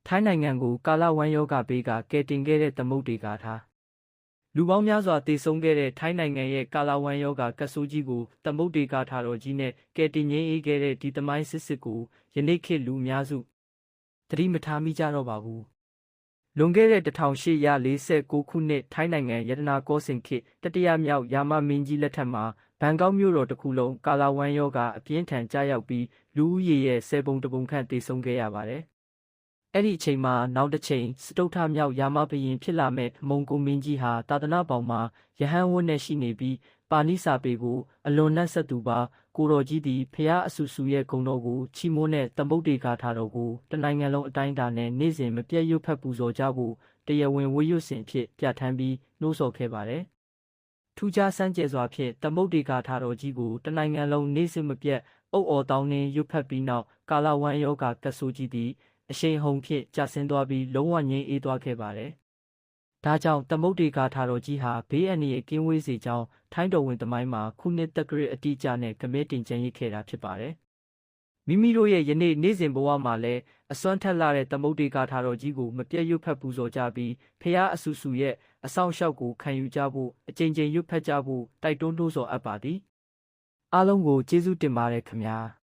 ထိုင်းနိုင်ငံကိုကာလဝမ်းရောဂါဘေးကကယ်တင်ခဲ့တဲ့သမုဒ္ဒေဂါထာလူပေါင်းများစွာသေဆုံးခဲ့တဲ့ထိုင်းနိုင်ငံရဲ့ကာလဝမ်းရောဂါကပ်ဆိုးကြီးကိုသမုဒ္ဒေဂါထာတော်ကြီးနဲ့ကယ်တင်ငြိမ်းအေးခဲ့တဲ့ဒီသမိုင်းစစ်ကိုယနေ့ခေတ်လူအများစုသတိမထားမိကြတော့ပါဘူးလွန်ခဲ့တဲ့1846ခုနှစ်ထိုင်းနိုင်ငံယတနာကောစင်ခေတ်တတိယမြောက်ယာမမင်းကြီးလက်ထက်မှာဘန်ကောက်မြို့တော်တစ်ခုလုံးကာလဝမ်းရောဂါအပြင်းထန်ကျရောက်ပြီးလူဦးရေရဲ့10ပုံတစ်ပုံခန့်သေဆုံးခဲ့ရပါတယ်အဲ့ဒီအချိန်မှာနောက်တစ်ချိန်စတုထမြောက်ယာမဘရင်ဖြစ်လာမဲ့မုံကိုမင်းကြီးဟာသာသနာပေါင်မှာယဟန်ဝတ်နဲ့ရှိနေပြီးပါဏိစာပေကိုအလွန်နှက်ဆက်သူပါကိုတော်ကြီးသည်ဖျားအဆူဆူရဲ့ဂုဏ်တော်ကိုချီးမွမ်းတဲ့သမုဒ္ဒေဂါထာတော်ကိုတနိုင်ငံလုံးအတိုင်းအတာနဲ့နေ့စဉ်မပြတ်ရွတ်ဖတ်ပူဇော်ကြဖို့တရားဝင်ဝတ်ရွတ်စဉ်အဖြစ်ပြဋ္ဌာန်းပြီးနှိုးဆော်ခဲ့ပါတယ်ထူးခြားစမ်းကြယ်စွာဖြင့်သမုဒ္ဒေဂါထာတော်ကြီးကိုတနိုင်ငံလုံးနေ့စဉ်မပြတ်အုပ်အော်တောင်းနှင်းရွတ်ဖတ်ပြီးနောက်ကာလဝမ်းရောဂါကပ်ဆိုးကြီးသည်အရှိန်ဟုန်ဖြင့်ကျဆင်းသွားပြီးလုံးဝငြိမ်းအေးသွားခဲ့ပါတယ်။ဒါကြောင့်သမုဒ္ဒေဂါထာတော်ကြီးဟာဘေးအန္တရာယ်ကင်းဝေးစေကြောင်းထိုင်းတော်ဝင်သမိုင်းမှာခုနှစ်တက္ကရာအတိအကျနဲ့ကမဲတင်ကြံရစ်ခဲ့တာဖြစ်ပါတယ်။မိမိတို့ရဲ့ယနေ့စဉ်ဘဝမှာလည်းအစွမ်းထက်လာတဲ့သမုဒ္ဒေဂါထာတော်ကြီးကိုမပြတ်ရွတ်ဖတ်ပူဇော်ကြပြီးဖျားအဆူဆူရဲ့အဆောင်အရှောက်ကိုခံယူကြဖို့အကြိမ်ကြိမ်ရွတ်ဖတ်ကြဖို့တိုက်တွန်းနှိုးဆော်အပ်ပါသည်။အားလုံးကိုကျေးဇူးတင်ပါတယ်ခင်ဗျာ။